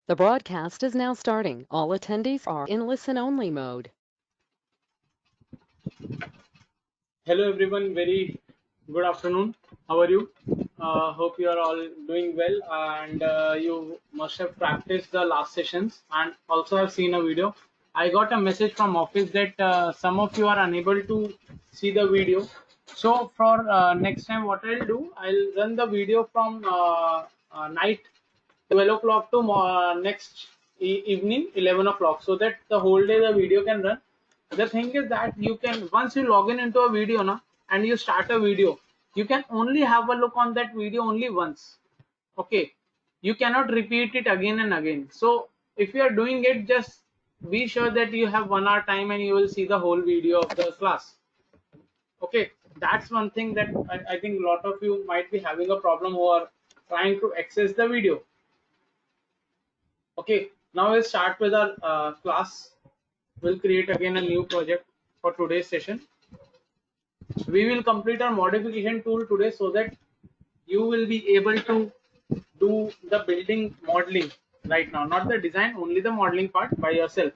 The broadcast is now starting. All attendees are in listen-only mode. Hello everyone, very good afternoon. How are you? Hope you are all doing well, and you must have practiced the last sessions and also have seen a video. I got a message from office that some of you are unable to see the video. So for next time, what I'll do, I'll run the video from night 12 o'clock to next evening 11 o'clock, so that the whole day the video can run. The thing is that you can, once you log in into a video now and you start a video, you can only have a look on that video only once. Okay, you cannot repeat it again and again. So if you are doing it, just be sure that you have 1 hour time and you will see the whole video of the class. Okay, that's one thing that I think a lot of you might be having a problem who are trying to access the video. Okay, now we'll start with our class. We'll create again a new project for today's session. We will complete our modification tool today so that you will be able to do the building modeling right now, not the design, only the modeling part by yourself.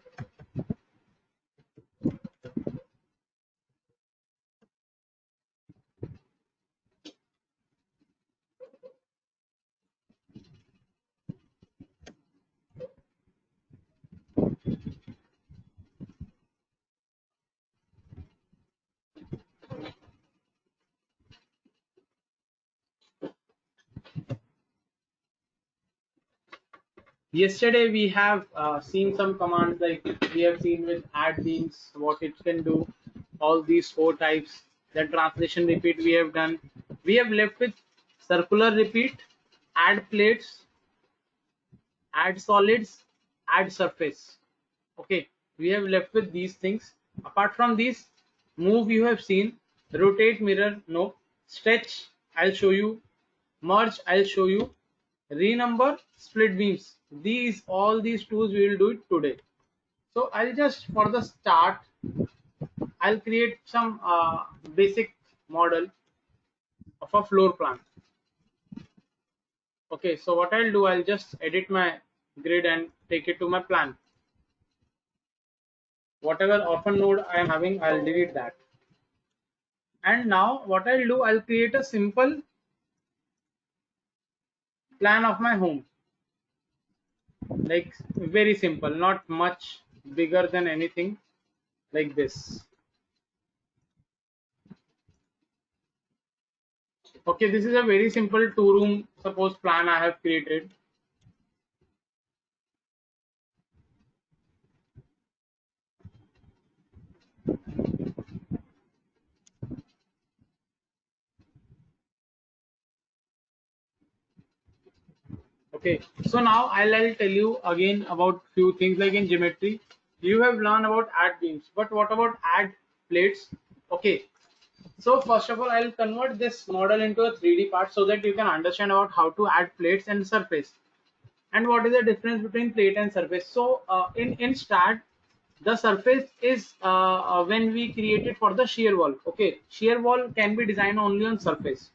Yesterday we have seen some commands, like we have seen with add beams, what it can do, all these four types. The translation repeat we have done. We have left with circular repeat, add plates, add solids, add surface. Okay, we have left with these things. Apart from these, move you have seen, rotate mirror no, stretch I'll show you, merge I'll show you, renumber, split beams. These, all these tools we will do it today. So I'll just, for the start, I'll create some basic model of a floor plan. Okay, so what I'll do, I'll just edit my grid and take it to my plan. Whatever orphan node I am having, I'll delete that. And now what I'll do, I'll create a simple plan of my home, like very simple, not much bigger than anything, like this. Okay, this is a very simple 2-room suppose plan I have created. Okay, so now I'll tell you again about few things, like in geometry you have learned about add beams, but what about add plates? Okay, so first of all, I'll convert this model into a 3D part so that you can understand about how to add plates and surface, and what is the difference between plate and surface. So in STAAD, the surface is when we create it for the shear wall. Okay, shear wall can be designed only on surface.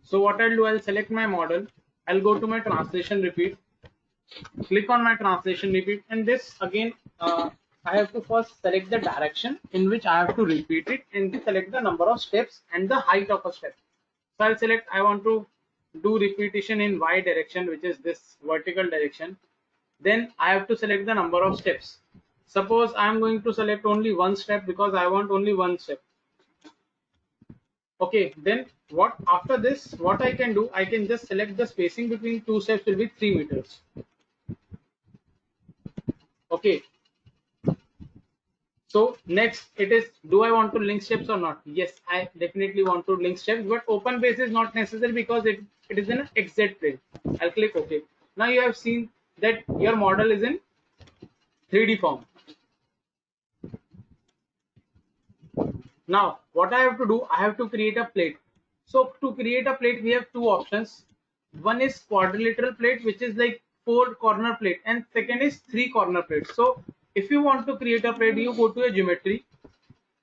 So what I'll do, I'll select my model, I'll go to my translation repeat, click on my translation repeat, and this again I have to first select the direction in which I have to repeat it, and then select the number of steps and the height of a step. So I'll select, I want to do repetition in y direction, which is this vertical direction. Then I have to select the number of steps. Suppose I am going to select only one step because I want only one step. Okay, then what, after this what I can do, I can just select the spacing between two steps will be 3 meters. Okay, So next it is, do I want to link steps or not? Yes, I definitely want to link steps, but open base is not necessary because it is an XZ plane. I'll click OK. Now you have seen that your model is in 3D form. Now what I have to do, I have to create a plate. So to create a plate, we have two options. One is quadrilateral plate, which is like four corner plate, and second is three corner plate. So if you want to create a plate, you go to a geometry,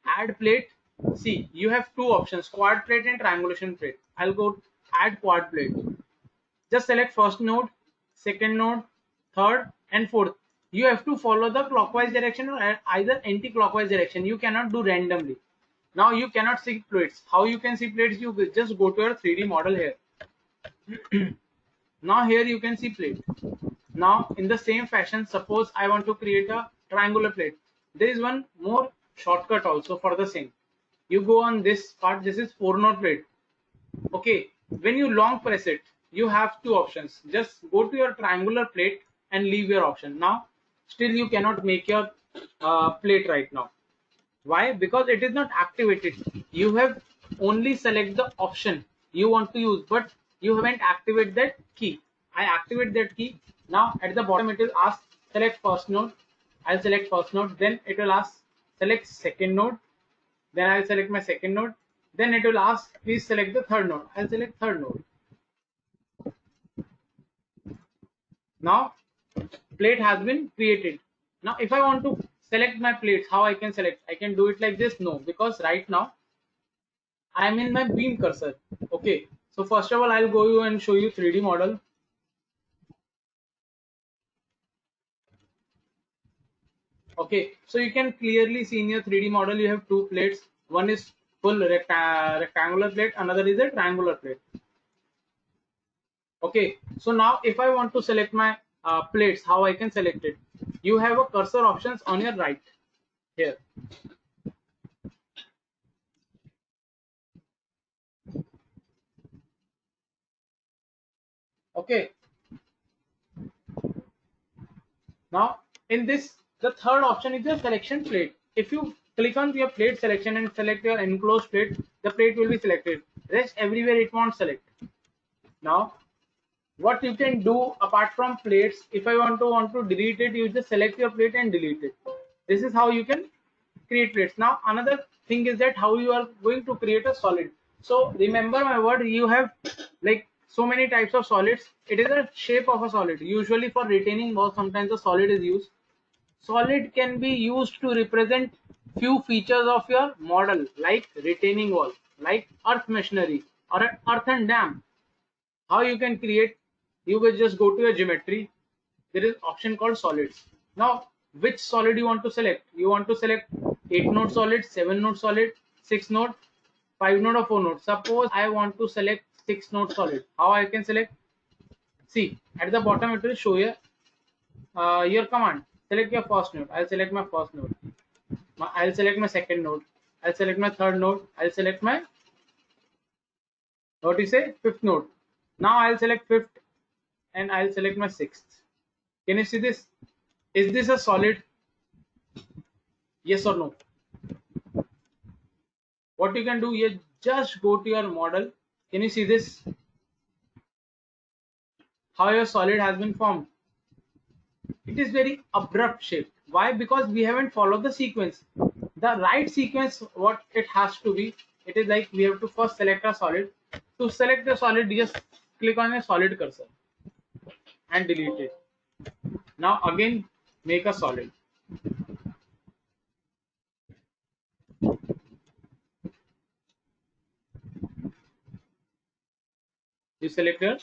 add plate. See, you have two options, quad plate and triangulation plate. I'll go add quad plate. Just select first node, second node, third and fourth. You have to follow the clockwise direction or either anti-clockwise direction. You cannot do randomly. Now you cannot see plates. How you can see plates? You just go to your 3D model here. Now here you can see plate. Now in the same fashion, suppose I want to create a triangular plate. There is one more shortcut also for the same. You go on this part, this is 4 node plate. Okay, when you long press it, you have two options. Just go to your triangular plate and leave your option. Now still you cannot make your plate right now. Why? Because it is not activated. You have only select the option you want to use, but you haven't activated that key. I activate that key. Now at the bottom it will ask select first node. I'll select first node. Then it will ask select second node. Then I'll select my second node. Then it will ask please select the third node. I'll select third node. Now plate has been created. Now if I want to select my plates, how I can select? I can do it like this? No, because right now I am in my beam cursor. Okay, so first of all I'll go and show you 3D model. Okay, so you can clearly see in your 3D model you have two plates. One is full rectangular plate, another is a triangular plate. Okay, so now if I want to select my plates, how I can select it? You have a cursor options on your right here. Okay, now in this, the third option is the selection plate. If you click on your plate selection and select your enclosed plate, the plate will be selected. Rest everywhere it won't select. Now what you can do apart from plates, if I want to delete it, you just select your plate and delete it. This is how you can create plates. Now another thing is that how you are going to create a solid. So remember my word, you have like so many types of solids. It is a shape of a solid. Usually for retaining wall, sometimes a solid is used. Solid can be used to represent few features of your model, like retaining wall, like earth machinery or an earthen dam. How you can create? You will just go to your geometry. There is option called solids. Now which solid you want to select? You want to select 8 node solid, 7 node solid, 6 node, 5 node or 4 node. Suppose I want to select 6 node solid. How I can select? See, at the bottom it will show you your command. Select your first node. I'll select my first node. I'll select my second node. I'll select my third node. I'll select my, what do you say, fifth node. Now I'll select fifth and I'll select my sixth. Can you see this? Is this a solid? Yes or no? What you can do, you just go to your model. Can you see this? How your solid has been formed? It is very abrupt shape. Why? Because we haven't followed the sequence. The right sequence, what it has to be, it is like we have to first select a solid. To select the solid, you just click on a solid cursor and delete it. Now again make a solid. You select your,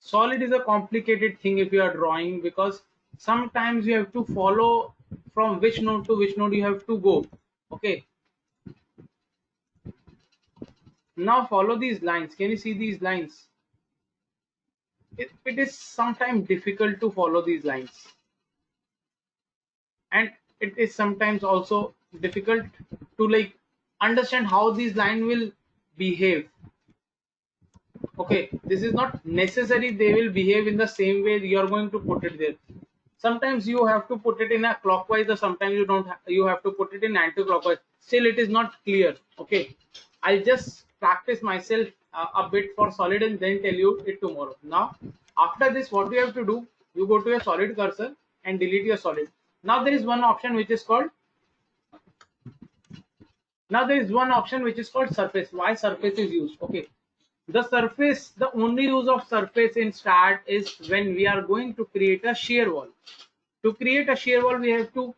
Solid is a complicated thing if you are drawing, because sometimes you have to follow from which node to which node you have to go. Okay, now follow these lines. Can you see these lines? It is sometimes difficult to follow these lines, and it is sometimes also difficult to like understand how these line will behave. Okay, this is not necessary they will behave in the same way you are going to put it there. Sometimes you have to put it in a clockwise, or sometimes you don't you have to put it in anti-clockwise. Still it is not clear. Okay, I'll just practice myself a bit for solid and then tell you it tomorrow. Now after this, what you have to do, you go to your solid cursor and delete your solid. Now there is one option which is called surface. Why surface is used? Okay, the surface, the only use of surface in STAAD is when we are going to create a shear wall. To create a shear wall, we have to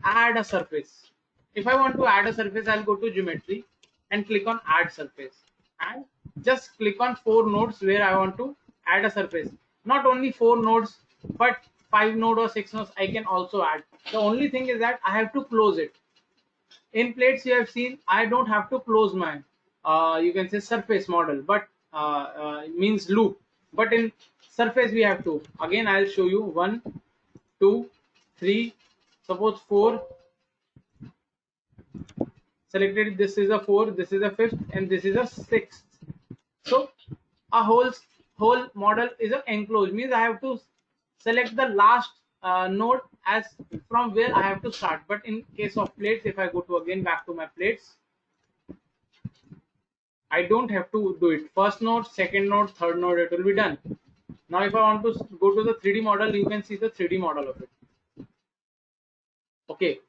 add a surface. If I want to add a surface, I'll go to geometry and click on add surface, and just click on 4 nodes where I want to add a surface. Not only 4 nodes, but 5 nodes or 6 nodes I can also add. The only thing is that I have to close it. In plates you have seen I don't have to close my you can say surface model, but means loop. But in surface we have to. Again I'll show you 1 2 3, suppose 4 selected. This is a 4, this is a 5th, and this is a 6th. So a whole model is an enclosed, means I have to select the last node as from where I have to start. But in case of plates, if I go to again back to my plates, I don't have to do it. First node, second node, third node, it will be done. Now if I want to go to the 3D model, you can see the 3D model of it. Okay,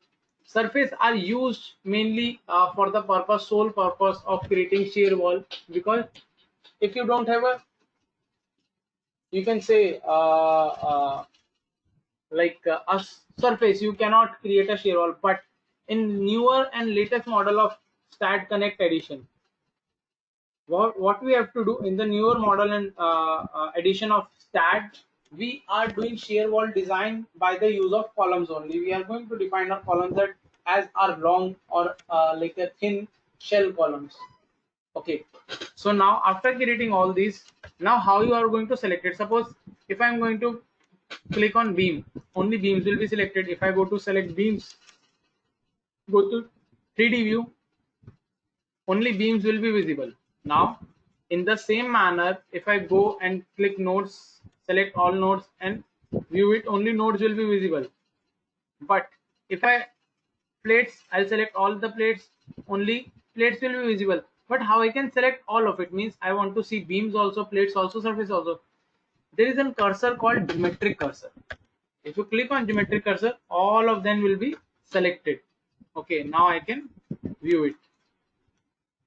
surface are used mainly for the sole purpose of creating shear wall, because if you don't have a, you can say a surface, you cannot create a shear wall. But in newer and latest model of STAAD Connect edition, what we have to do in the newer model and edition of STAAD, we are doing shear wall design by the use of columns only. We are going to define our columns that as are long or like a thin shell columns. Okay, so now after creating all these, now how you are going to select it? Suppose if I am going to click on beam, only beams will be selected. If I go to select beams, go to 3D view, only beams will be visible. Now in the same manner, if I go and click nodes, select all nodes and view it, only nodes will be visible. But if I plates, I'll select all the plates, only plates will be visible. But how I can select all of it? Means I want to see beams also, plates also, surface also. There is a cursor called geometric cursor. If you click on geometric cursor, all of them will be selected. Okay, now I can view it.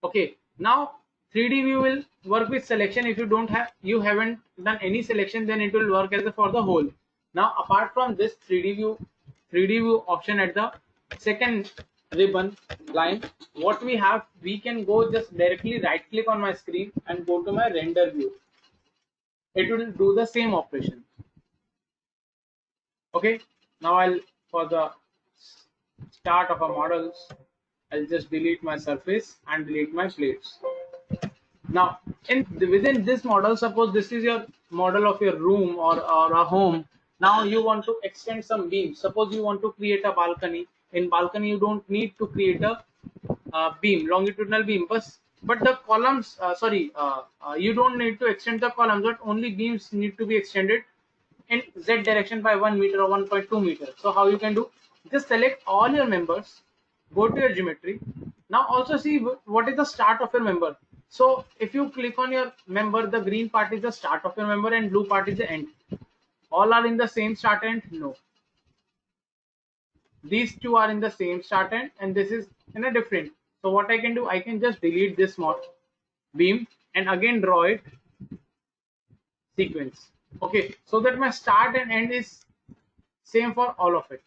Okay, now 3D view will work with selection. If you haven't done any selection, then it will work as for the whole. Now apart from this 3D view option at the second ribbon line, what we have, we can go just directly right click on my screen and go to my render view. It will do the same operation. Okay, now I'll, for the start of our models, I'll just delete my surface and delete my plates. Now within this model, suppose this is your model of your room or a home. Now you want to extend some beams. Suppose you want to create a balcony. In balcony you don't need to create a beam, longitudinal beam, but the columns, you don't need to extend the columns, but only beams need to be extended in z direction by 1 meter or 1.2 meter. So how you can do? Just select all your members, go to your geometry. Now also see what is the start of your member. So if you click on your member, the green part is the start of your member and blue part is the end. All are in the same start end? No. These two are in the same start end and this is in a different. So what I can do, I can just delete this beam and again draw it sequence. Okay, so that my start and end is same for all of it.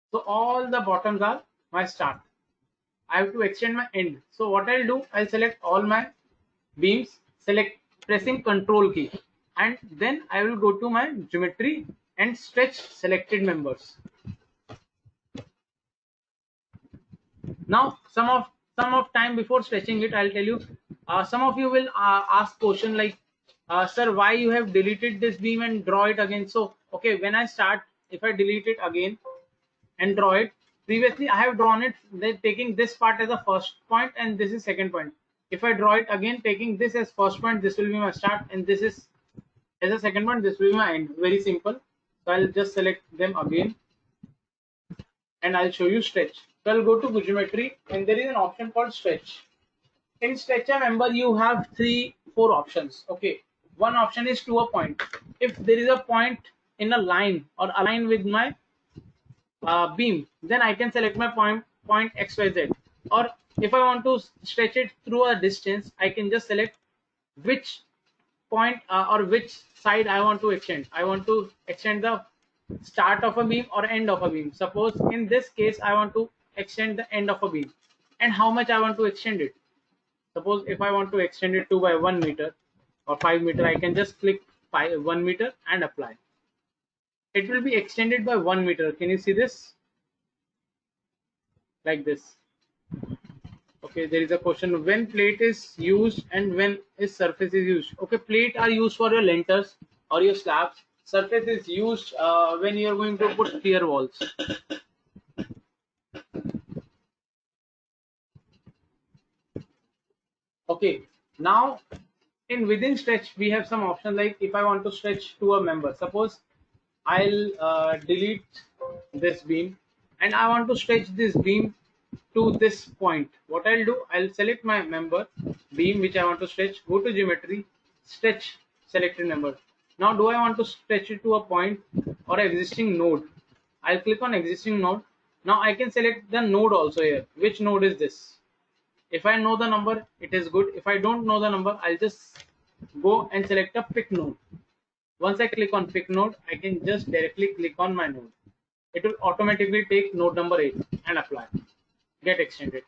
So all the bottoms are my start. I have to extend my end. So what I'll do, I'll select all my beams, select pressing Control key, and then I will go to my geometry and stretch selected members. Now some of time before stretching it, I'll tell you, some of you will ask question like, sir, why you have deleted this beam and draw it again? So okay, when I start, if I delete it again and draw it, previously I have drawn it taking this part as a first point and this is second point. If I draw it again taking this as first point, this will be my start, and this is as a second point, this will be my end. Very simple. So I'll just select them again and I'll show you stretch. So I'll go to geometry and there is an option called stretch. In stretch a member, you have 4 options. Okay, one option is to a point. If there is a point in a line or align with my beam, then I can select my point XYZ. Or if I want to stretch it through a distance, I can just select which point or which side I want to extend. I want to extend the start of a beam or end of a beam. Suppose in this case I want to extend the end of a beam, and how much I want to extend it. Suppose if I want to extend it 2 by 1 meter or 5 meter, I can just click 1 meter and apply. It will be extended by 1 meter. Can you see this? Like this. Okay, there is a question, when plate is used and when is surface is used. Okay, plate are used for your linters or your slabs. Surface is used when you are going to put clear walls. Okay, now in within stretch we have some option, like if I want to stretch to a member, suppose I'll delete this beam and I want to stretch this beam to this point. What I'll do, I'll select my member beam which I want to stretch, go to geometry, stretch selected member. Now do I want to stretch it to a point or existing node? I'll click on existing node. Now I can select the node also here. Which node is this? If I know the number, it is good. If I don't know the number, I'll just go and select a pick node. Once I click on pick node, I can just directly click on my node. It will automatically take node number 8 and apply. Get extended.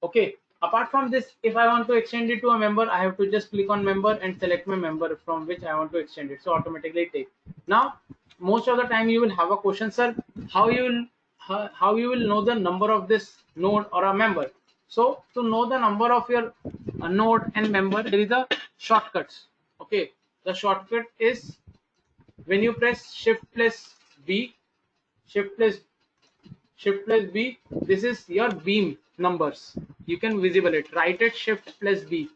Okay. Apart from this, if I want to extend it to a member, I have to just click on member and select my member from which I want to extend it. So automatically take. Now, most of the time you will have a question, sir, how you will know the number of this node or a member. So to know the number of your node and member, there is a shortcuts. Okay, the shortcut is when you press shift plus B, shift plus B, this is your beam numbers. You can visible it. Write it shift plus B.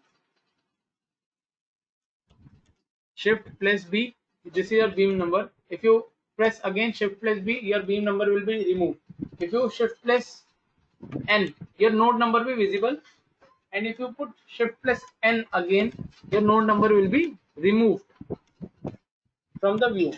Shift plus B. This is your beam number. If you press again shift plus B, your beam number will be removed. If you shift plus N, your node number will be visible. And if you put shift plus N again, your node number will be removed from the view.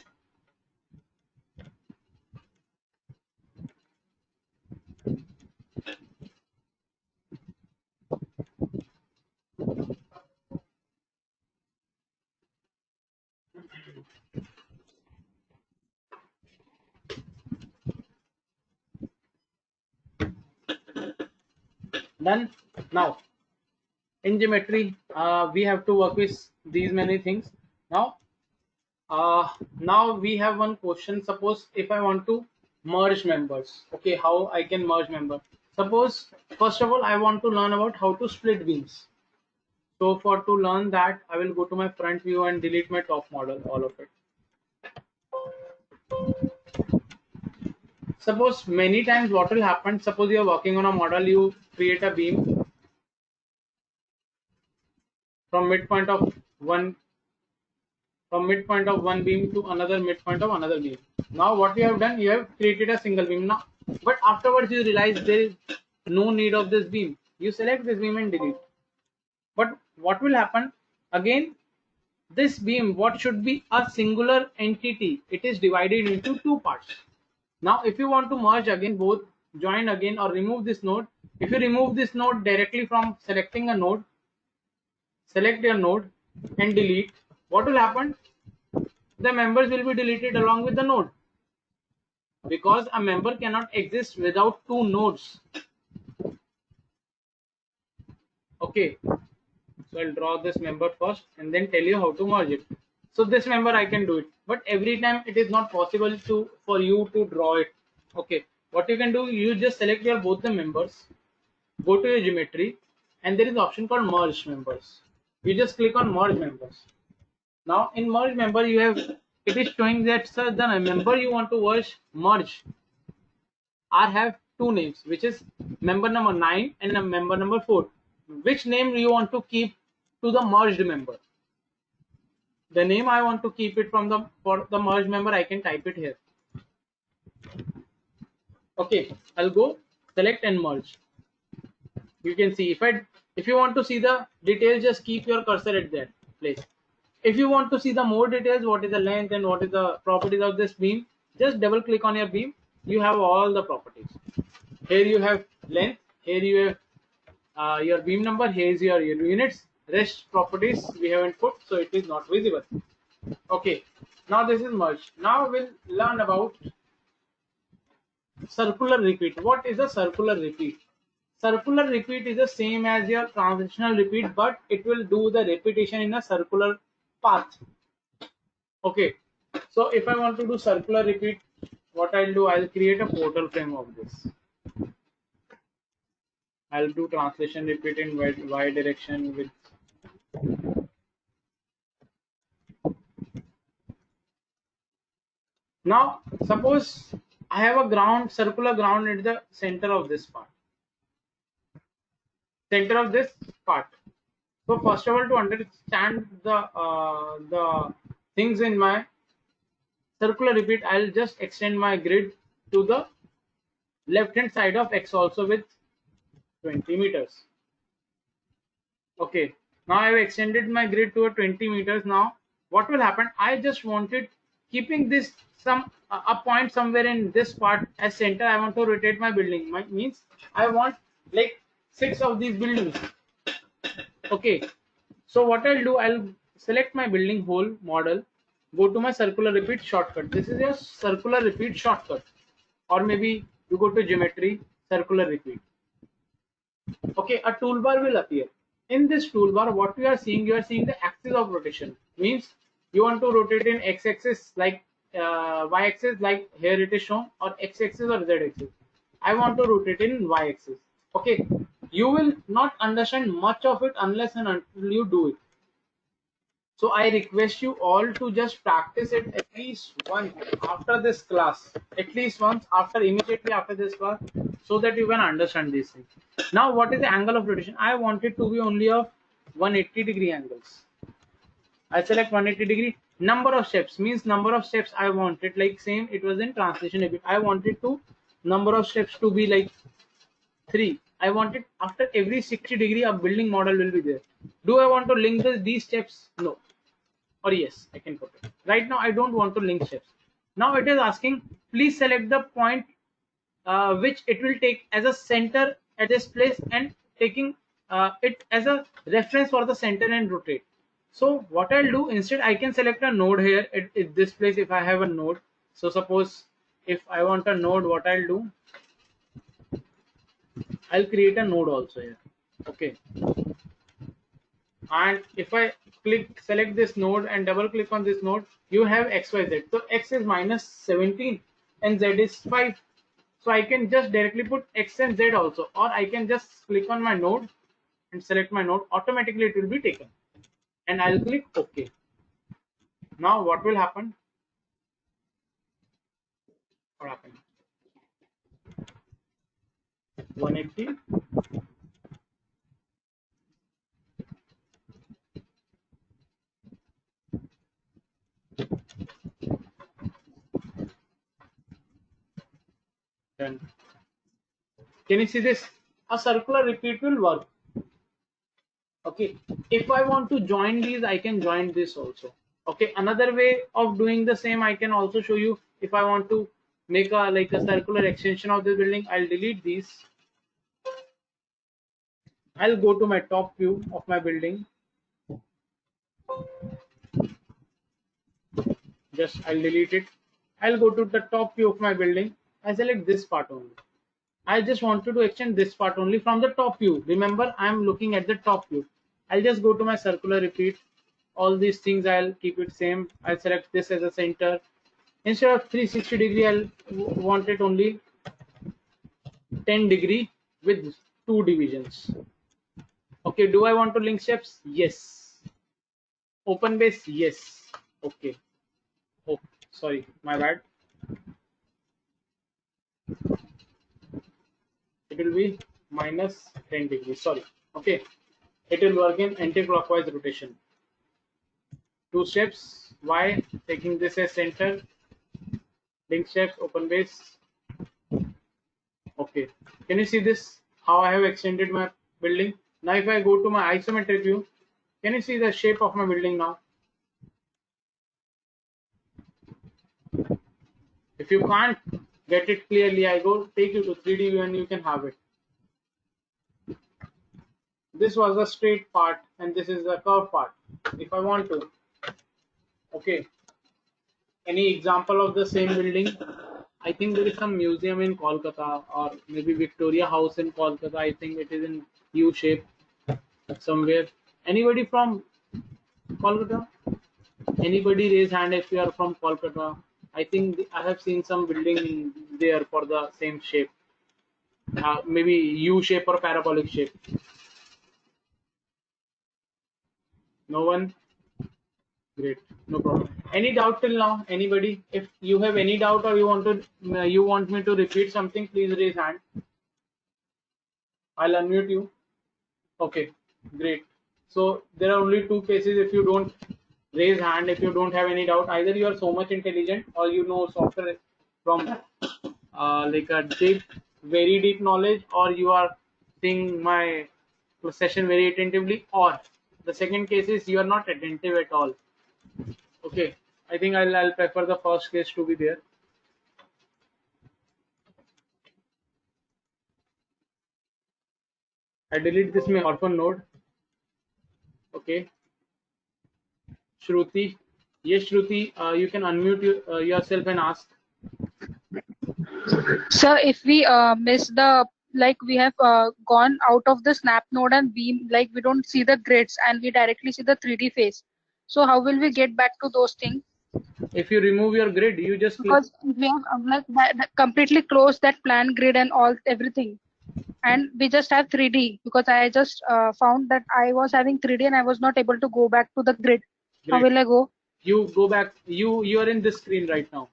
Done. Now in geometry, we have to work with these many things. Now we have one question. Suppose if I want to merge members, okay, how I can merge member. Suppose first of all I want to learn about how to split beams. So for to learn that, I will go to my front view and delete my top model, all of it. Suppose many times what will happen, suppose you are working on a model, you create a beam from midpoint of one beam to another midpoint of another beam. Now what you have done, you have created a single beam now, but afterwards you realize there is no need of this beam. You select this beam and delete. But what will happen again? This beam, what should be a singular entity, it is divided into 2 parts. Now if you want to merge again both, join again or remove this node, if you remove this node directly from selecting a node, select your node and delete, what will happen? The members will be deleted along with the node, because a member cannot exist without 2 nodes. Okay, So I'll draw this member first and then tell you how to merge it. So this member I can do it, but every time it is not possible to for you to draw it. Okay, what you can do, you just select your both the members, go to your geometry, and there is an option called merge members. You just click on merge members. Now in merge member you have, it is showing that sir, the member you want to merge are have two names, which is member number 9 and member number 4. Which name you want to keep to the merged member? The name I want to keep it from the for the merged member, I can type it here. Okay, I'll go select and merge. You can see if you want to see the details, just keep your cursor at that place. If you want to see the more details, what is the length and what is the properties of this beam, just double click on your beam. You have all the properties. Here you have length, here you have your beam number, here is your units. Rest properties we haven't put, so it is not visible. Okay, now this is merged. Now we'll learn about circular repeat. What is a circular repeat? Circular repeat is the same as your transitional repeat, but it will do the repetition in a circular path. Okay, so if I want to do circular repeat, what I'll do, I'll create a portal frame of this. I'll do translation repeat in y direction with now suppose I have a ground, circular ground at the center of this part. Center of this part. So first of all, to understand the things in my circular repeat, I'll just extend my grid to the left hand side of x also with 20 meters. Okay, now I have extended my grid to a 20 meters. Now what will happen, I just wanted keeping this some a point somewhere in this part as center. I want to rotate my building. Means I want like 6 of these buildings. Okay, so what I'll do, I'll select my building whole model, go to my circular repeat shortcut. This is your circular repeat shortcut, or maybe you go to geometry, circular repeat. Okay, a toolbar will appear. In this toolbar, what you are seeing the axis of rotation. Means you want to rotate in x-axis like y-axis, like here it is shown, or x-axis or z-axis. I want to rotate in y-axis. Okay, you will not understand much of it unless and until you do it. So I request you all to just practice it at least once after this class, at least once immediately after this class, so that you can understand these things. Now, what is the angle of rotation? I want it to be only of 180-degree angles. I select 180-degree. Number of steps means number of steps I want it like same. It was in translation a bit. I wanted to number of steps to be like 3. I want it after every 60-degree a building model will be there. Do I want to link these steps? No. Or yes, I can put it. Right now I don't want to link steps. Now it is asking, please select the point which it will take as a center at this place and taking it as a reference for the center and rotate. So what I'll do, instead I can select a node here at this place if I have a node. So suppose if I want a node, what I'll do, I'll create a node also here. Okay, and if I select this node and double click on this node, you have xyz. So x is -17 and z is 5. So I can just directly put x and z also, or I can just click on my node and select my node. Automatically it will be taken, and I'll click OK. Now what will happen? What happened? 180. Done. Can you see this? A circular repeat will work. Okay, if I want to join these, I can join this also. Okay, another way of doing the same I can also show you. If I want to make a like a circular extension of this building, I'll delete these. I'll go to my top view of my building. Just I'll delete it. I'll go to the top view of my building. I select this part only. I just wanted to extend this part only from the top view. Remember, I am looking at the top view. I'll just go to my circular repeat. All these things I'll keep it same. I'll select this as a center. Instead of 360 degree, I'll want it only 10 degree with 2 divisions. Okay, do I want to link steps? Yes. Open base? Yes. Okay. Oh, sorry, my bad. It will be minus 10 degrees. Sorry. Okay. It will work in anti-clockwise rotation. 2 steps. Why? Taking this as center. Link steps, open base. Okay. Can you see this? How I have extended my building? Now if I go to my isometric view, can you see the shape of my building now? If you can't get it clearly, I go take you to 3D view and you can have it. This was the straight part and this is the curved part. If I want to, okay, any example of the same building? I think there is some museum in Kolkata or maybe Victoria House in Kolkata. I think it is in U shape somewhere. Anybody from Kolkata? Anybody raise hand if you are from Kolkata? I think I have seen some building there for the same shape. Maybe U shape or parabolic shape. No one? Great, no problem. Any doubt till now? Anybody? If you have any doubt or you want me to repeat something, please raise hand. I'll unmute you. Okay, great. So there are only two cases if you don't raise hand, if you don't have any doubt. Either you are so much intelligent or you know software from like a deep, very deep knowledge, or you are seeing my session very attentively, or the second case is you are not attentive at all. Okay, I think I'll prefer the first case to be there. I delete this my orphan node. Okay, Shruti. Yes, Shruti, you can unmute yourself and ask. So if we miss the, like we have gone out of the snap node and we don't see the grids and we directly see the 3D face. So how will we get back to those things? If you remove your grid, you just click. Because we have that completely closed that plan grid and everything, and we just have 3D because I just found that I was having 3D and I was not able to go back to the grid. How Great. will I go? You go back. You are in this screen right now.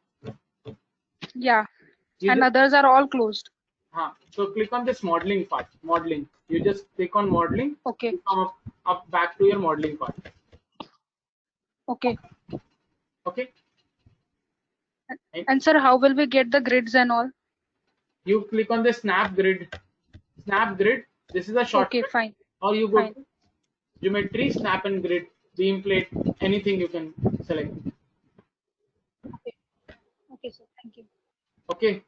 Yeah, You and just, others are all closed. so click on this modeling part. Modeling. You just click on modeling. Okay. You come up back to your modeling part. Okay. Okay. And sir, how will we get the grids and all? You click on the snap grid. Snap grid. This is a shortcut. Okay, fine. Or you go Fine. to geometry, snap and grid, beam plate, anything you can select. Okay. Okay, sir. Thank you. Okay.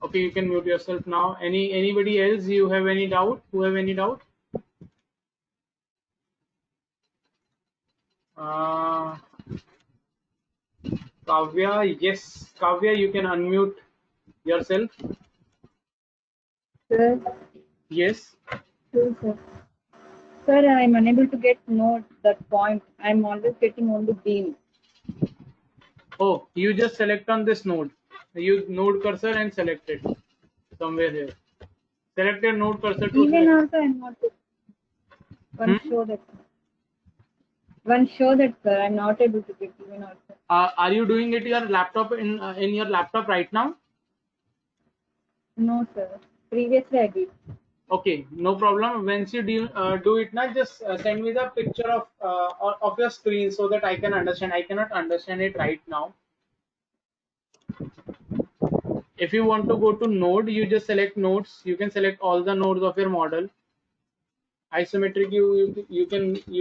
Okay, you can mute yourself now. Anybody else? You have any doubt? Who have any doubt? Kavya, yes. Kavya, you can unmute yourself. Sir, Yes. sir, sir. Sir, I'm unable to get note that point. I'm always getting only beam. Oh, you just select on this node. Use node cursor and select it somewhere here. Select your node cursor to Even select. also, I'm not. One show that. One show that, sir. I'm not able to get even also. Are you doing it your laptop in your laptop right now? No, sir. Previously, I did. Okay, no problem. Once you do it now, just send me the picture of your screen so that I can understand. I cannot understand it right now. If you want to go to node, you just select nodes. You can select all the nodes of your model. Isometric, you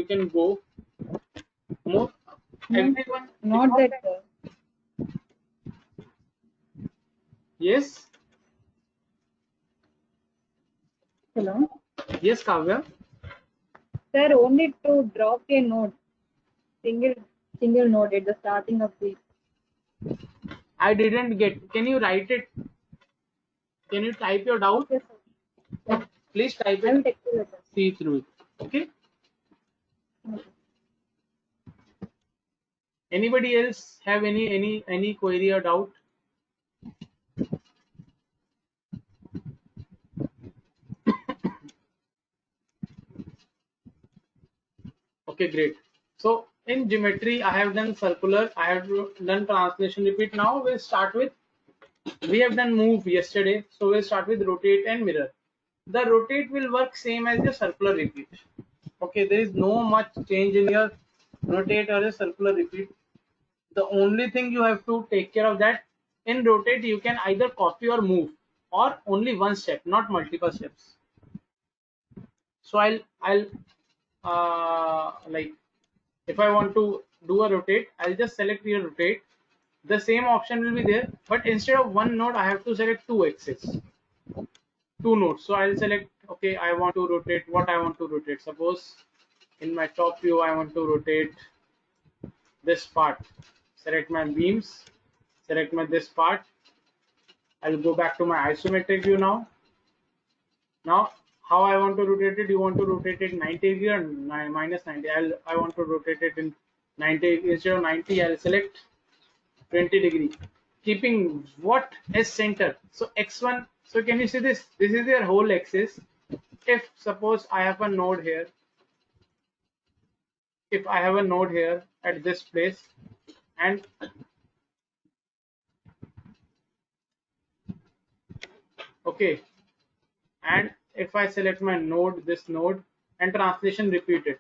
can go more. No, Everyone, not that, sir. yes, Hello. yes, Kavya. Sir, only to drop a node. Single node at the starting of the. I didn't get. Can you write it? Can you type your doubt? Okay, sir. Please type I will it, text you later. see through it. Okay. Okay. Anybody else have any query or doubt? Okay, great. So in geometry, I have done circular, I have done translation repeat. Now we'll start with, we have done move yesterday, so we'll start with rotate and mirror. The rotate will work same as your circular repeat. Okay, there is no much change in your rotate or a circular repeat. The only thing you have to take care of that, in rotate you can either copy or move, or only one step, not multiple steps. So I'll like, if I want to do a rotate, I'll just select here rotate. The same option will be there, but instead of one node I have to select two axes, two nodes. So I'll select, okay, I want to rotate what I want to rotate. Suppose in my top view I want to rotate this part. Select my beams, select my this part. I'll go back to my isometric view now. Now how I want to rotate it? You want to rotate it 90 degree or minus 90? I want to rotate it in 90. Instead of 90, I'll select 20 degree, keeping what as center. So x1. So can you see this? This is your whole axis. If suppose I have a node here, if I have a node here at this place, and okay, and if I select my node, this node, and translation repeat it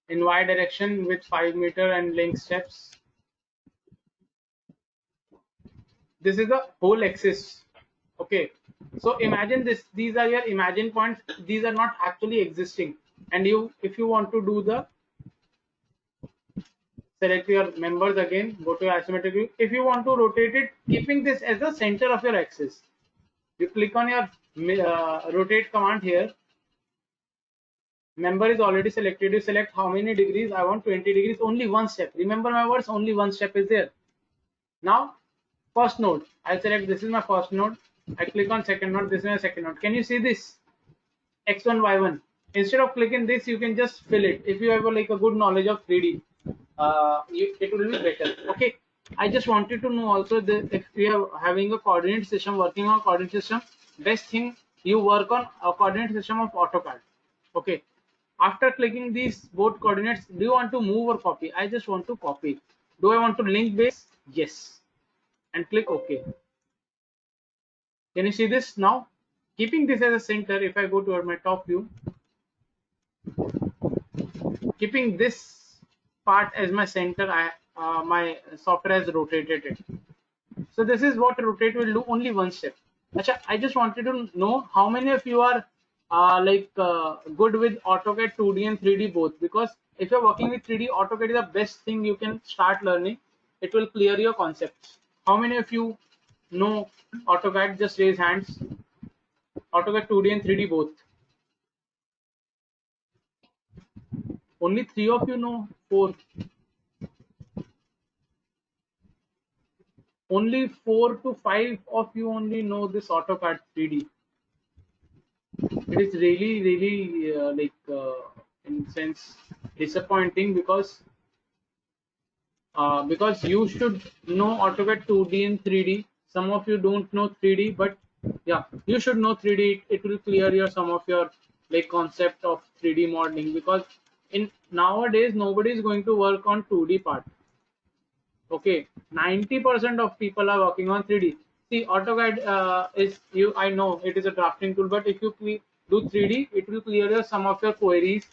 in y direction with 5 meter and length steps. This is the whole axis. Okay, so imagine this, these are your imagine points, these are not actually existing. And you, if you want to do the, select your members again, go to isometric view. If you want to rotate it, keeping this as the center of your axis, you click on your rotate command here. Member is already selected. You select how many degrees. I want 20 degrees. Only one step. Remember my words. Only one step is there. Now, first node. I'll select. This is my first node. I click on second node. This is my second node. Can you see this? X1, Y1. Instead of clicking this, you can just fill it. If you have like a good knowledge of 3D, it will be better. Okay. I just wanted to know also that if you are having a coordinate system, working on a coordinate system, best thing you work on a coordinate system of AutoCAD. Okay. After clicking these both coordinates, do you want to move or copy? I just want to copy. Do I want to link base? Yes. And click OK. Can you see this now? Keeping this as a center, if I go to my top view, keeping this part as my center, my software has rotated it. So this is what rotate will do, only one step. Achha, I just wanted to know how many of you are good with AutoCAD 2D and 3D both, because if you're working with 3D, AutoCAD is the best thing you can start learning. It will clear your concepts. How many of you know AutoCAD? Just raise hands. AutoCAD 2D and 3D both. Only 3 of you know. 4. Only 4 to 5 of you only know this AutoCAD 3D. It is really in sense disappointing, because you should know AutoCAD 2D and 3D. Some of you don't know 3D, but yeah, you should know 3D. It will clear your some of your like concept of 3D modeling, because in nowadays nobody is going to work on 2D part. Okay, 90% of people are working on 3D. See, AutoCAD is you. I know it is a drafting tool, but if you do 3D, it will clear some of your queries,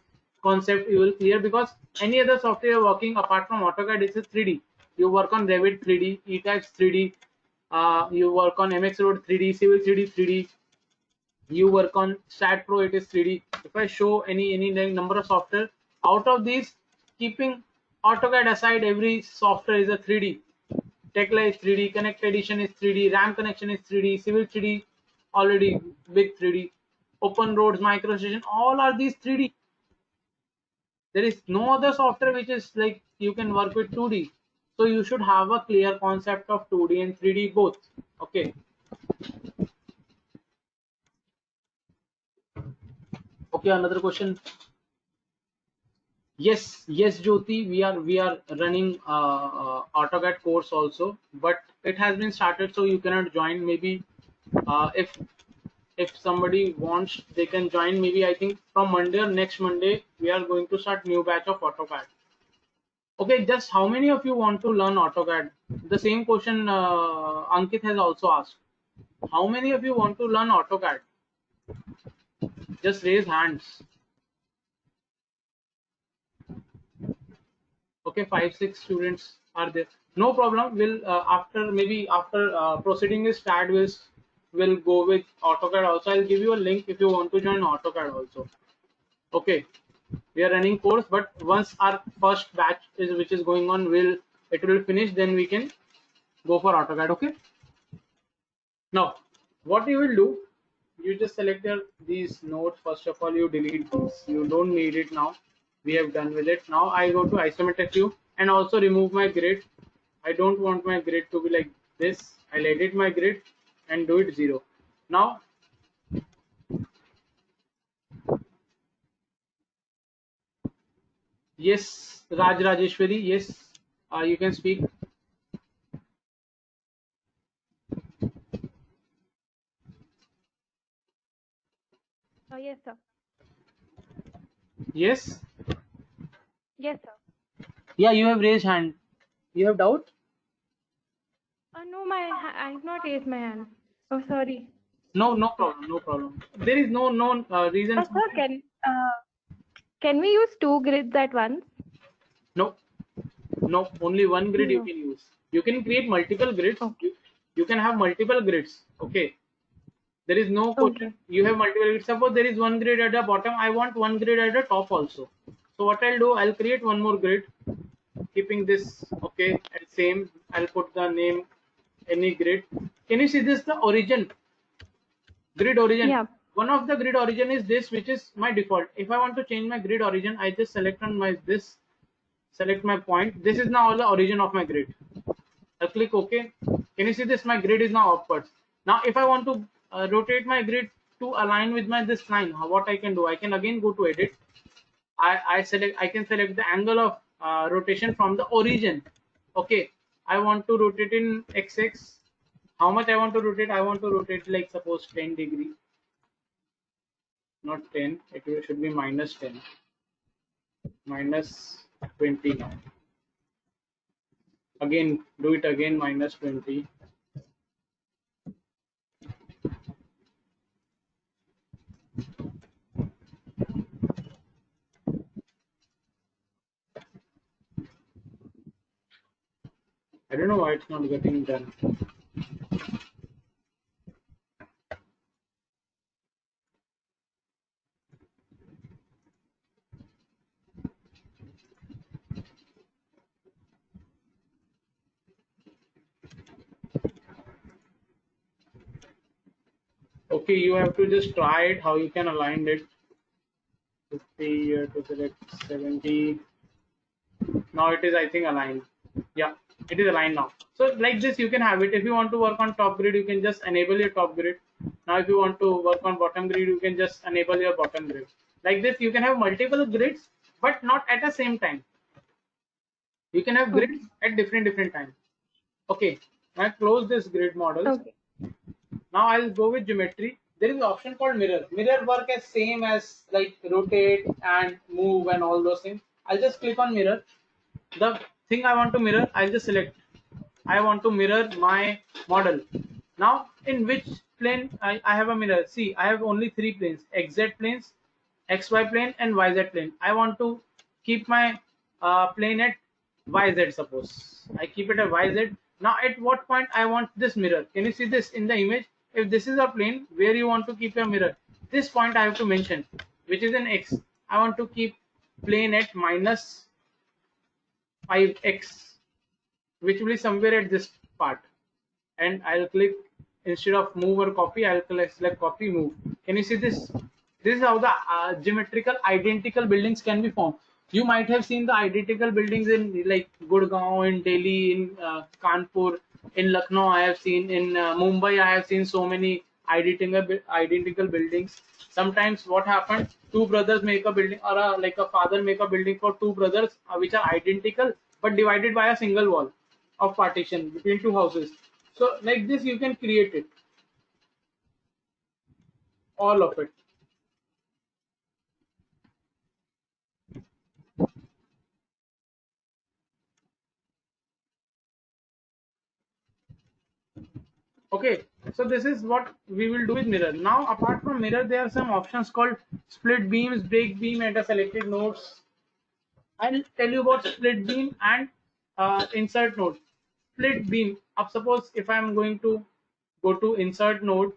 concept you will clear, because any other software working apart from AutoCAD is a 3D. You work on Revit 3D, E-Types 3D, you work on MX Road 3D, Civil 3D 3D. You work on STAAD Pro, it is 3D. If I show any number of software, out of these, keeping AutoCAD aside, every software is a 3D. Tekla is 3D, Connect Edition is 3D, RAM connection is 3D, Civil 3D, already big 3D, Open Roads, MicroStation, all are these 3D. There is no other software which is like you can work with 2D. So you should have a clear concept of 2D and 3D both. Okay. Okay, another question. Yes, yes, Jyoti, we are running AutoCAD course also, but it has been started, so you cannot join. Maybe if somebody wants, they can join. Maybe I think from Monday or next Monday, we are going to start new batch of AutoCAD. Okay, just how many of you want to learn AutoCAD? The same question Ankit has also asked. How many of you want to learn AutoCAD? Just raise hands. Okay, 5 6 students are there, no problem. We'll after proceeding is start, will go with AutoCAD also. I'll give you a link if you want to join AutoCAD also. Okay, we are running course, but once our first batch is which is going on, it will finish, then we can go for AutoCAD. Okay, now what you will do, you just select these nodes. First of all, you delete these, you don't need it now. We have done with it. Now I go to isometric view and also remove my grid. I don't want my grid to be like this. I'll edit my grid and do it 0. Now yes, Rajeshwari, yes, you can speak. Yes, sir. Yes, Yes, sir. yeah, you have raised hand. You have doubt? No, I have not raised my hand. Oh, sorry. No, no problem, no problem. There is no reason. Sir, can we use 2 grids at once? No, no, only one grid you No. can use. You can create multiple grids. Okay. You can have multiple grids. Okay, there is no question. Okay. You have multiple grids. Suppose there is one grid at the bottom. I want one grid at the top also. So what I'll do, I'll create one more grid, keeping this. Okay, and same. I'll put the name any grid. Can you see this? The origin grid origin. Yeah. One of the grid origin is this, which is my default. If I want to change my grid origin, I just select on my this. Select my point. This is now the origin of my grid. I'll click OK. Can you see this? My grid is now upwards. Now, if I want to rotate my grid to align with my this line, what I can do? I can again go to edit. I can select the angle of rotation from the origin. Okay. I want to rotate in XX. How much I want to rotate? I want to rotate like suppose 10 degree. Not 10. It should be minus 10. Minus 20 now. Again, do it again, minus 20. I don't know why it's not getting done. Okay, you have to just try it, how you can align it. 50 to select 70. Now it is, I think, aligned. Yeah, it is aligned now. So like this, you can have it. If you want to work on top grid, you can just enable your top grid. Now if you want to work on bottom grid, you can just enable your bottom grid. Like this, you can have multiple grids, but not at the same time. You can have grids at different times. Okay, I close this grid models. Okay. Now I'll go with geometry. There is an option called mirror. Mirror work as same as like rotate and move and all those things. I'll just click on mirror. The thing I want to mirror, I'll just select. I want to mirror my model. Now in which plane I have a mirror? See, I have only 3 planes: XZ planes, XY plane and YZ plane. I want to keep my plane at YZ. Suppose I keep it at YZ. Now at what point I want this mirror? Can you see this in the image? If this is a plane where you want to keep your mirror, this point I have to mention, which is an X. I want to keep plane at minus 5x, which will be somewhere at this part. And I'll click, instead of move or copy, I'll select copy, move. Can you see this? This is how the geometrical identical buildings can be formed. You might have seen the identical buildings in like Gurgaon, in Delhi, in Kanpur, in Lucknow. I have seen in Mumbai. I have seen so many identical buildings. Sometimes what happened, two brothers make a building, or like a father make a building for two brothers which are identical but divided by a single wall of partition between two houses. So like this you can create it, all of it. Okay, so this is what we will do with mirror. Now apart from mirror, there are some options called split beams, break beam, and a selected nodes. I'll tell you about split beam and insert node. Split beam. Up suppose if I'm going to go to insert node,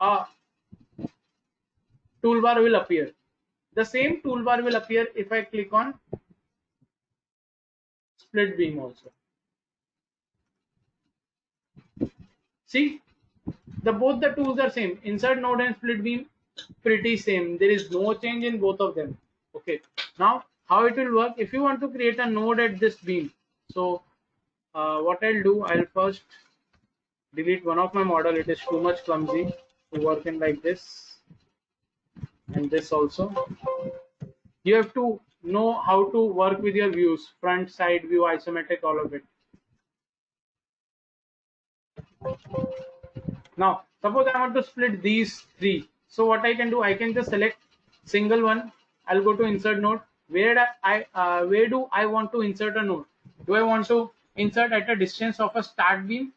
a toolbar will appear. The same toolbar will appear if I click on split beam also. See, both the tools are same. Insert node and split beam pretty same. There is no change in both of them. Okay. Now how it will work? If you want to create a node at this beam, so what I'll do, I'll first delete one of my model. It is too much clumsy to work in like this, and this also. You have to know how to work with your views: front, side view, isometric, all of it. Now, suppose I want to split these three. So what I can do, I can just select single one. I'll go to insert node. Where do I want to insert a node? Do I want to insert at a distance of a start beam?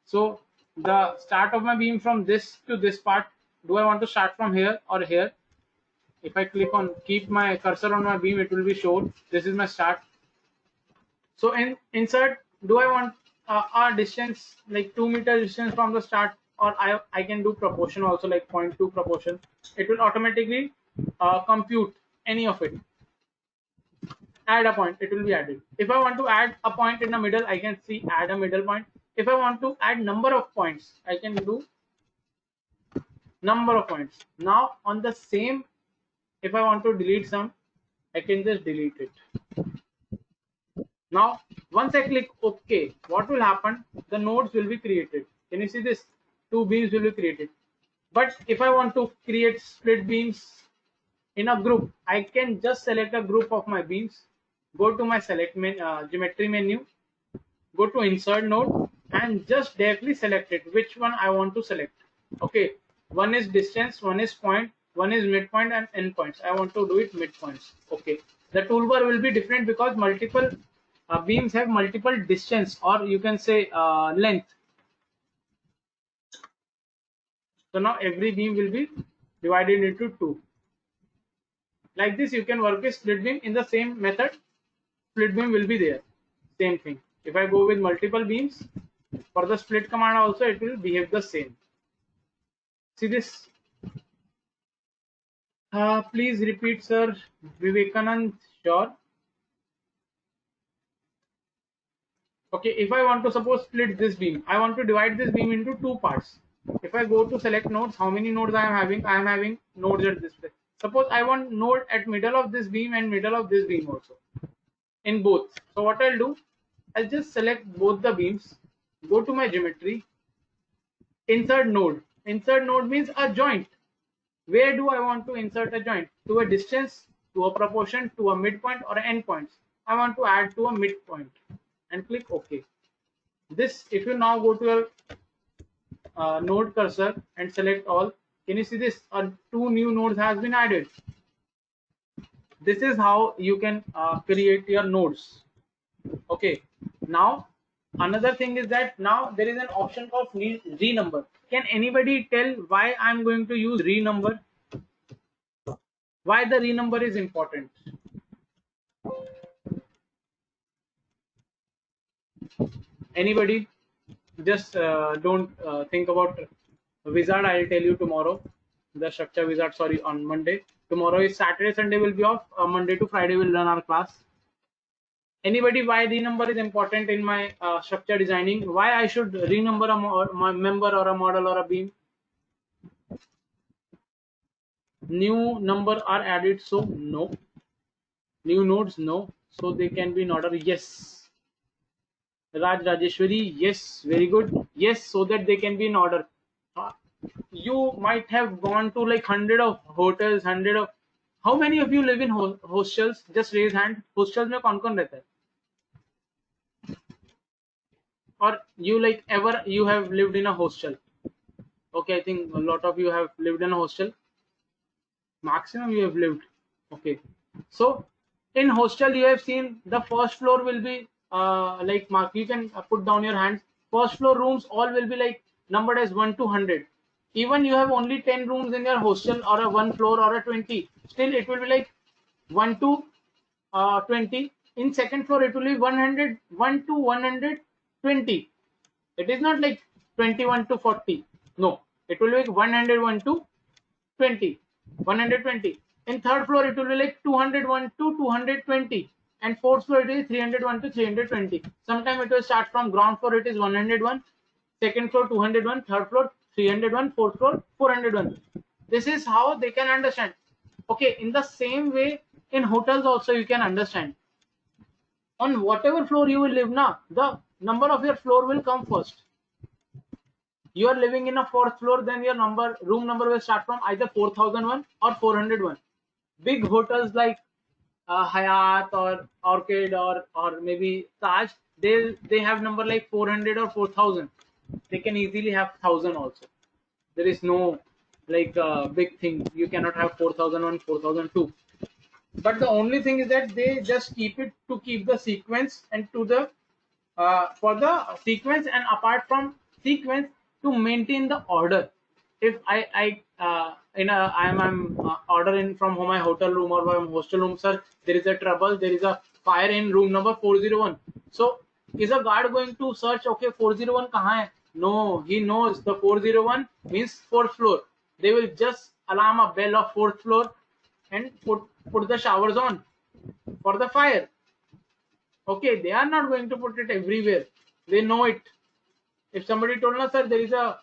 So the start of my beam from this to this part, do I want to start from here or here? If I click on keep my cursor on my beam, it will be shown. This is my start. So in insert, do I want a distance like 2 meter distance from the start, or I can do proportion also, like 0.2 proportion. It will automatically compute any of it. Add a point, it will be added. If I want to add a point in the middle, I can see add a middle point. If I want to add number of points, I can do number of points. Now on the same, if I want to delete some, I can just delete it. Now once I click OK, what will happen? The nodes will be created. Can you see this? Two beams will be created. But if I want to create split beams in a group, I can just select a group of my beams, go to my geometry menu, go to insert node, and just directly select it, which one I want to select. Okay, one is distance, one is point, one is midpoint and endpoints. I want to do it midpoints. Okay, the toolbar will be different because multiple beams have multiple distance, or you can say length. So now every beam will be divided into two. Like this, you can work with split beam in the same method. Split beam will be there. Same thing. If I go with multiple beams, for the split command also, it will behave the same. See this? Please repeat, sir. Vivekanand, sure. Okay, if I want to suppose split this beam, I want to divide this beam into two parts. If I go to select nodes, how many nodes I am having? I am having nodes at this place. Suppose I want node at middle of this beam and middle of this beam also, in both. So what I'll do, I'll just select both the beams, go to my geometry, insert node. Insert node means a joint. Where do I want to insert a joint? To a distance, to a proportion, to a midpoint or endpoint. I want to add to a midpoint and click OK. This, if you now go to your node cursor and select all, can you see this? Two new nodes has been added. This is how you can create your nodes. Okay, now another thing is that now there is an option of renumber. Can anybody tell why I'm going to use renumber? Why the renumber is important? Anybody? Just don't think about wizard. I'll tell you tomorrow. The structure wizard, sorry, on Monday. Tomorrow is Saturday, Sunday will be off. Monday to Friday we'll run our class. Anybody, why renumber is important in my structure designing? Why I should renumber a member or a model or a beam? New number are added, so no. New nodes, no. So they can be in order, yes. Rajeshwari, yes, very good. Yes, so that they can be in order. You might have gone to like 100 of hotels, 100 of. How many of you live in hostels? Just raise hand. Hostels में कौन कौन रहता है? Or you like ever you have lived in a hostel? Okay, I think a lot of you have lived in a hostel. Maximum you have lived. Okay, so in hostel you have seen the first floor will be like mark. You can put down your hands. First floor rooms all will be like numbered as 1 to 100. Even you have only 10 rooms in your hostel or a 1 floor or a 20, still it will be like 1 to 20. In second floor it will be 100, 1 to 120. It is not like 21 to 40. No, it will be like 101 to 20, 120. In third floor it will be like 201 to 220, and fourth floor it is 301 to 320. Sometime it will start from ground floor, it is 101, second floor 201, third floor 301, fourth floor 401. This is how they can understand. Okay, in the same way in hotels also you can understand. On whatever floor you will live now, the number of your floor will come first. You are living in a fourth floor, then your room number will start from either 4001 or 401. Big hotels like Hyatt or Orchid or maybe Taj, they have number like 400 or 4000. They can easily have 1000 also. There is no like big thing. You cannot have 4001, 4002. But the only thing is that they just keep it to keep the sequence and to the for the sequence, and apart from sequence, to maintain the order. If I I'm ordering from my hotel room or my hostel room, sir, there is a trouble, there is a fire in room number 401. So is a guard going to search, okay, 401 kahan hai? No, he knows the 401 means fourth floor. They will just alarm a bell of fourth floor and put the showers on for the fire. Okay, they are not going to put it everywhere. They know it. If somebody told us, sir, there is a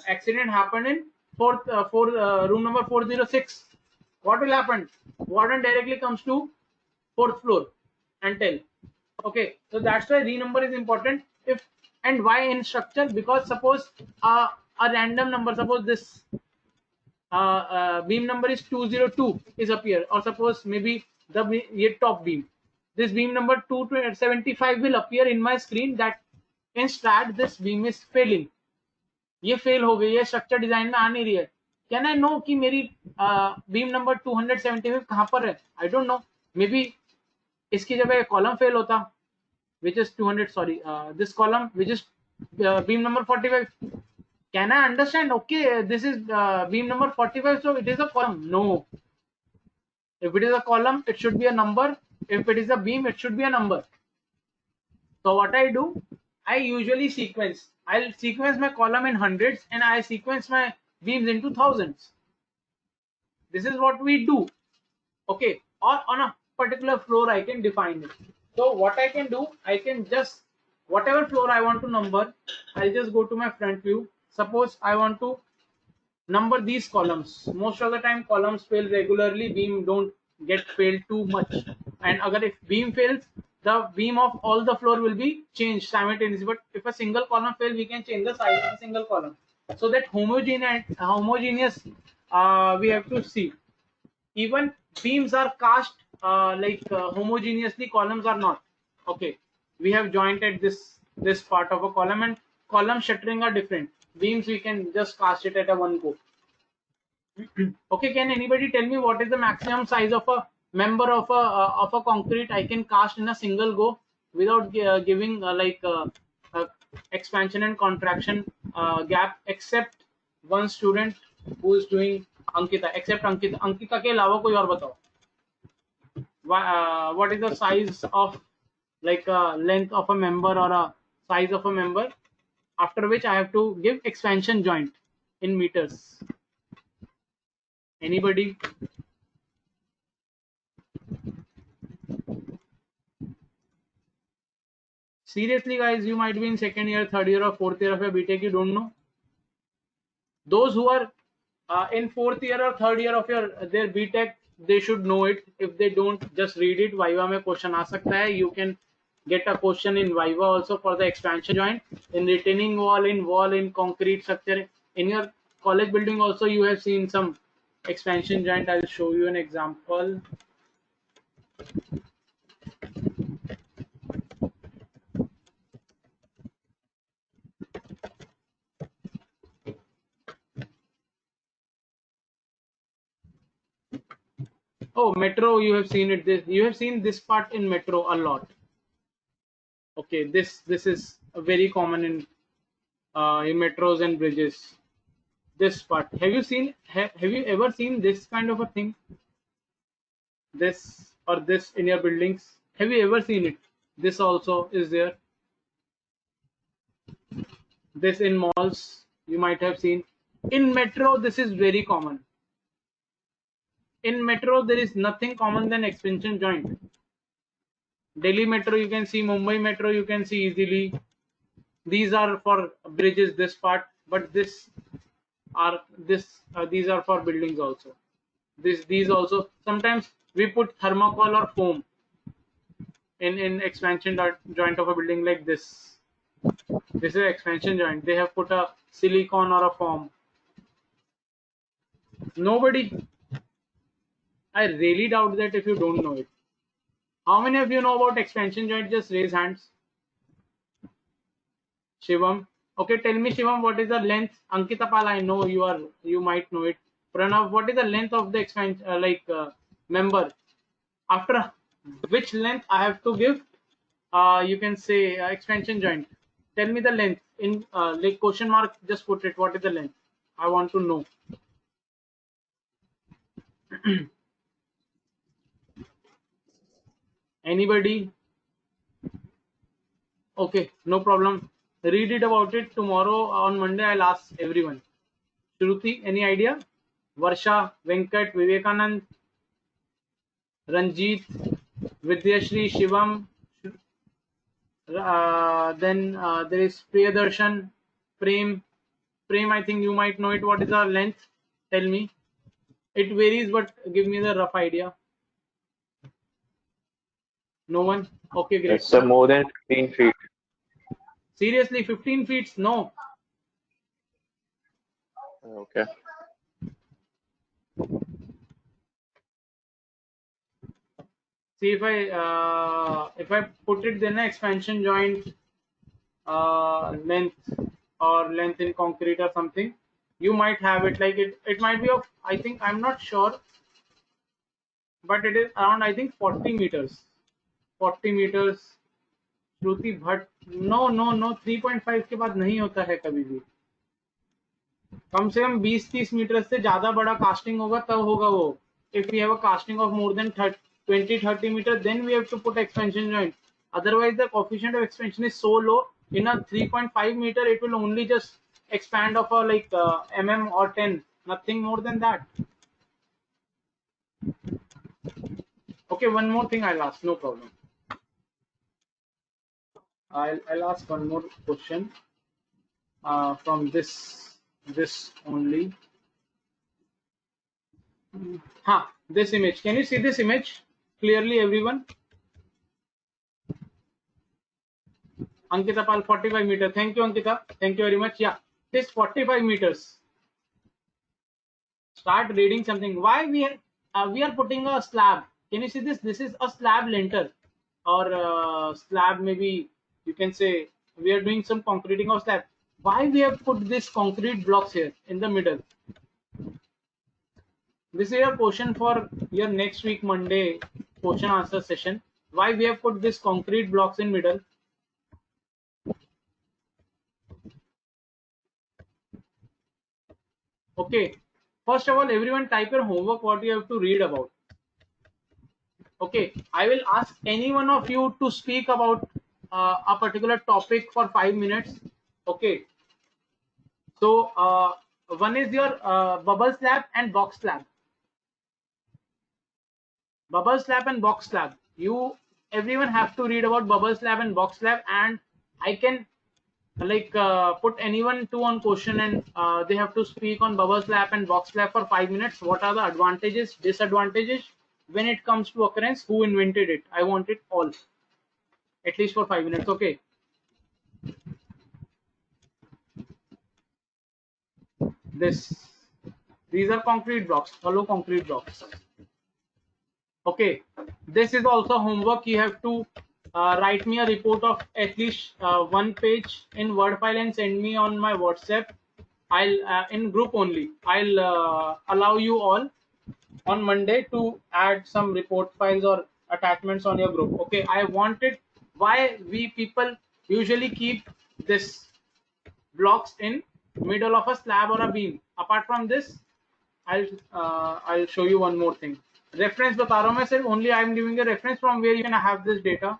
accident happened in room number 406, what will happen? Warden directly comes to fourth floor and tell. Okay, so that's why renumber is important. If and why in structure? Because suppose a random number, suppose this beam number is 202 is appear, or suppose maybe the top beam, this beam number 275 will appear in my screen that in STAAD this beam is failing. ये fail हो गई, ये structure design में आ नहीं रही है. Can I know कि मेरी बीम नंबर 275 कहां पर है? I don't know. May be इसकी जगह कॉलम फेल होता which is 200, sorry, this column which is beam number 45. Can I understand, okay, this is beam number 45, so it is a column? No. If it is a column, it should be a number. If it is a beam, it should be a number. So what I do, I usually sequence. I'll sequence my column in hundreds and I sequence my beams into thousands. This is what we do. Okay, or on a particular floor I can define it. So what I can do, I can just, whatever floor I want to number, I'll just go to my front view. Suppose I want to number these columns. Most of the time columns fail regularly, beam don't get failed too much. And agar if beam fails, the beam of all the floor will be changed simultaneously. But if a single column fails, we can change the size of a single column. So that homogeneous we have to see. Even beams are cast homogeneously, columns are not. Okay, we have jointed this part of a column, and column shuttering are different. Beams we can just cast it at a one go. Okay, can anybody tell me what is the maximum size of a member of a concrete I can cast in a single go without giving expansion and contraction gap, except one student who is doing Ankita, except Ankita. Ankita के अलावा कोई और बताओ. What is the size of length of a member or a size of a member after which I have to give expansion joint in meters? Anybody? Seriously guys, you might be in second year, third year or fourth year of your BTech, you don't know. Those who are in fourth year or third year of their BTech, they should know it. If they don't, just read it. Viva में question आ सकता है. You can get a question in Viva also for the expansion joint in retaining wall, in concrete structure. In your college building also you have seen some expansion joint. I'll show you an example. Oh, metro, you have seen it. You have seen this part in metro a lot. Okay, this is very common in metros and bridges. This part. Have you ever seen this kind of a thing? This or this in your buildings? Have you ever seen it? This also is there. This in malls you might have seen. In metro, this is very common. In metro, there is nothing common than expansion joint. Delhi metro you can see, Mumbai metro you can see easily. These are for bridges, this part, but these are for buildings also. These also sometimes we put thermocol or foam in expansion joint of a building like this. This is expansion joint. They have put a silicone or a foam. Nobody. I really doubt that if you don't know it. How many of you know about expansion joint? Just raise hands. Shivam. Okay, tell me, Shivam, what is the length? Ankita Pal, I know you might know it. Pranav, what is the length of the expansion member? After which length I have to give? You can say expansion joint. Tell me the length in like question mark. Just put it. What is the length? I want to know. Anybody? Okay, no problem. Read it about it tomorrow. On Monday, I'll ask everyone. Shruti, any idea? Varsha, Venkat, Vivekanand, Ranjit, Vidyashri, Shivam. Then there is Priyadarshan, Prem. Prem, I think you might know it. What is the length? Tell me. It varies, but give me the rough idea. No one? Okay, great. It's more than 15 feet. Seriously, 15 feet? No. Okay. See, if I put it then expansion joint length or length in concrete or something, you might have it like it might be of, I think, I'm not sure, but it is around, I think, 40 meters. 40 meters. Shruti Bhatt, no 3.5 के बाद नहीं होता है कभी भी. कम से कम 20-30 metre से ज्यादा बड़ा कास्टिंग होगा तब होगा वो. If we have a casting of more than 20-30 meters, then we have to put expansion joint. Otherwise, the coefficient of expansion is so low. In a 3.5 meter, it will only just expand of a like mm or 10, nothing more than that. Okay, one more thing I'll ask, no problem. I'll ask one more question from this only. This image. Can you see this image clearly, everyone? Ankita Pal, 45 meters. Thank you, Ankita. Thank you very much. Yeah, this 45 meters. Start reading something. Why we are putting a slab? Can you see this? This is a slab linter or slab. Maybe you can say we are doing some concreting of slab. Why we have put this concrete blocks here in the middle? This is a question for your next week Monday question answer session. Why we have put this concrete blocks in middle? Okay, first of all, everyone type your homework what you have to read about. Okay, I will ask any one of you to speak about a particular topic for 5 minutes. Okay, so one is your bubble slab and box slab. Bubble slab and box slab. Everyone have to read about bubble slab and box slab, and I can like put anyone to on question and they have to speak on bubble slab and box slab for 5 minutes. What are the advantages, disadvantages, when it comes to occurrence, who invented it? I want it all. at least for 5 minutes. Okay. These are concrete blocks, hollow concrete blocks. Okay, this is also homework. You have to write me a report of at least 1 page in Word file and send me on my WhatsApp. I'll in group only. I'll allow you all on Monday to add some report files or attachments on your group. Okay, I wanted why we people usually keep this blocks in middle of a slab or a beam. Apart from this, I'll show you one more thing. Reference बता रहा हूँ मैं सिर्फ only I am giving a reference from where you can have this data.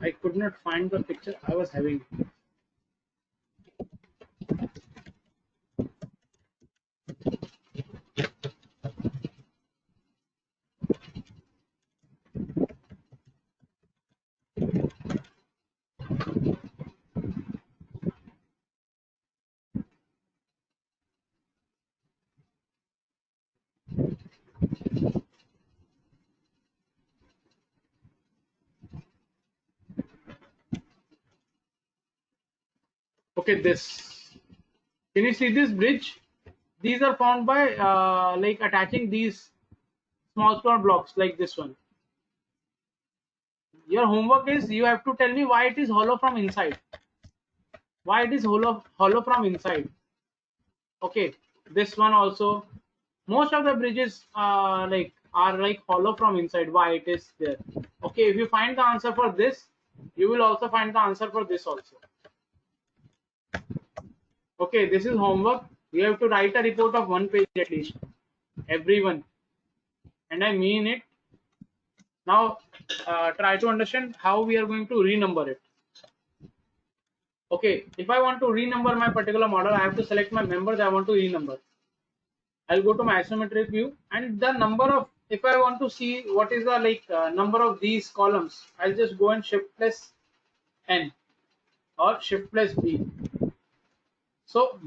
I could not find the picture I was having. Okay, this. Can you see this bridge? These are found by like attaching these small blocks like this one. Your homework is you have to tell me why it is hollow from inside. Why it is hollow from inside. Okay, this one also. Most of the bridges are like hollow from inside. Why it is there? Okay, if you find the answer for this, you will also find the answer for this also. Okay, this is homework. You have to write a report of 1 page at least. Everyone, and I mean it. Now, try to understand how we are going to renumber it. Okay, if I want to renumber my particular model, I have to select my members I want to renumber. I'll go to my isometric view, and the number of, if I want to see what is the number of these columns, I'll just go and shift plus N or shift plus B. So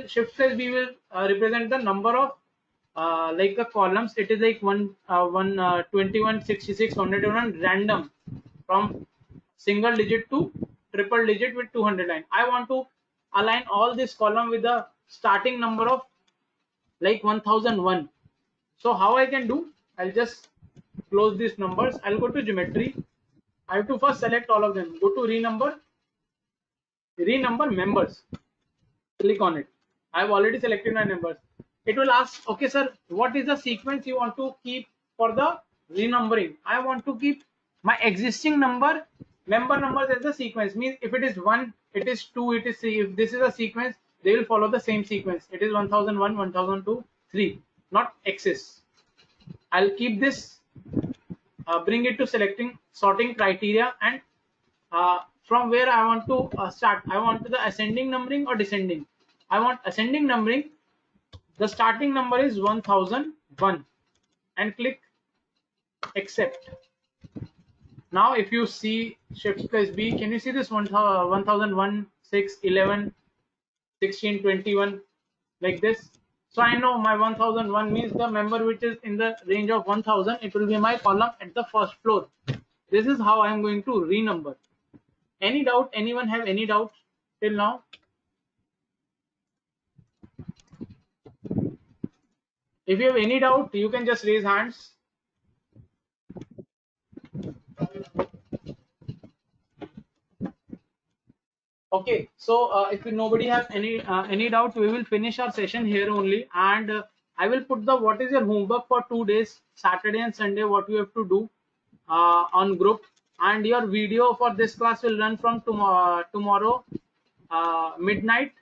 shift plus B will represent the number of like the columns. It is like 21, 66, 101 random from single digit to triple digit with 209. I want to align all this column with the starting number of like 1001. So how I can do? I'll just close these numbers. I'll go to geometry. I have to first select all of them. Go to renumber members. Click on it. I've already selected my numbers. It will ask, okay, sir, what is the sequence you want to keep for the renumbering? I want to keep my existing member numbers as the sequence. Means if it is 1, it is 2, it is 3. If this is a sequence, they will follow the same sequence. It is 1001, 1002, 3, not X's. I'll keep this, bring it to selecting sorting criteria, and from where I want to start. I want the ascending numbering or descending. I want ascending numbering. The starting number is 1001 and click accept. Now if you see shift plus B, can you see this 1001, 6, 11, 16, 21 like this? So I know my 1001 means the member which is in the range of 1000. It will be my column at the first floor. This is how I am going to renumber. Any doubt? Anyone have any doubt till now? If you have any doubt, you can just raise hands. Okay, so if nobody has any doubt, we will finish our session here only. And I will put the what is your homework for 2 days, Saturday and Sunday, what you have to do on group, and your video for this class will run from tomorrow midnight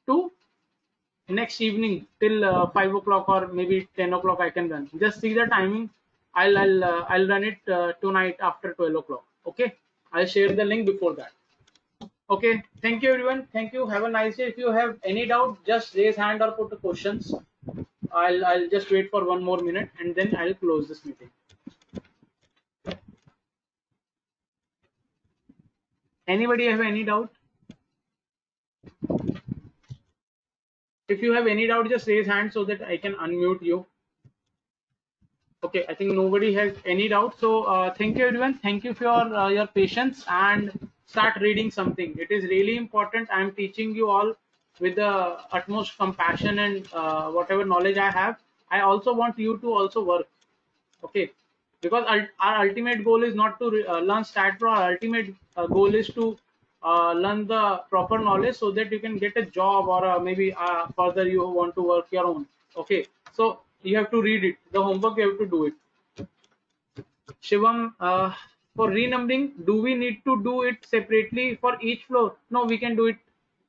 to next evening till 5 o'clock or maybe 10 o'clock. I can run. Just see the timing. I'll run it tonight after 12 o'clock. Okay. I'll share the link before that. Okay. Thank you everyone. Thank you. Have a nice day. If you have any doubt, just raise hand or put the questions. I'll just wait for 1 more minute and then I'll close this meeting. Anybody have any doubt? If you have any doubt, just raise hand so that I can unmute you. Okay, I think nobody has any doubt. So thank you everyone. Thank you for your patience, and start reading something. It is really important. I am teaching you all with the utmost compassion and whatever knowledge I have. I also want you to also work. Okay, because our ultimate goal is not to learn STAAD Pro. Our ultimate goal is to learn the proper knowledge so that you can get a job, or maybe further you want to work your own. Okay, so you have to read it. The homework you have to do it. Shivam, for renumbering, do we need to do it separately for each floor? No, we can do it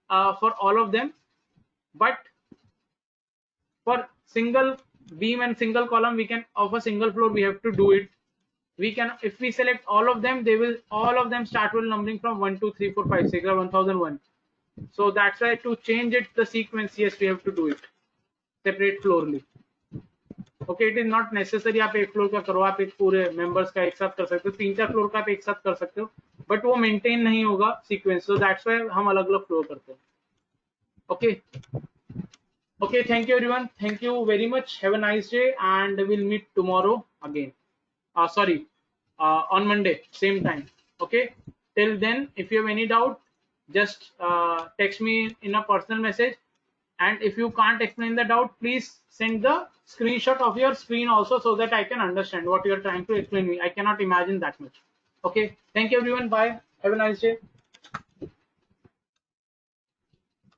for all of them, but for single beam and single column, we can, of a single floor, we have to do it. We can, if we select all of them, they will, all of them start with numbering from 1 2 3 4 5 6 or 1001. So that's why to change it the sequence, yes, we have to do it separate floorly. Okay, it is not necessary आप एक floor का करो, आप एक पूरे members का एक साथ कर सकते हो, 3-4 फ्लोर का आप एक साथ कर सकते हो, बट वो मेंटेन नहीं होगा सीक्वेंस. सो दैट्स व्हाई हम अलग अलग फ्लोर करते हैं. Okay. Okay, thank you everyone. Thank you very much. Have a nice day, and we'll meet tomorrow again. On Monday, same time. Okay. Till then, if you have any doubt, just text me in a personal message. And if you can't explain the doubt, please send the screenshot of your screen also, so that I can understand what you are trying to explain me. I cannot imagine that much. Okay. Thank you everyone. Bye. Have a nice day.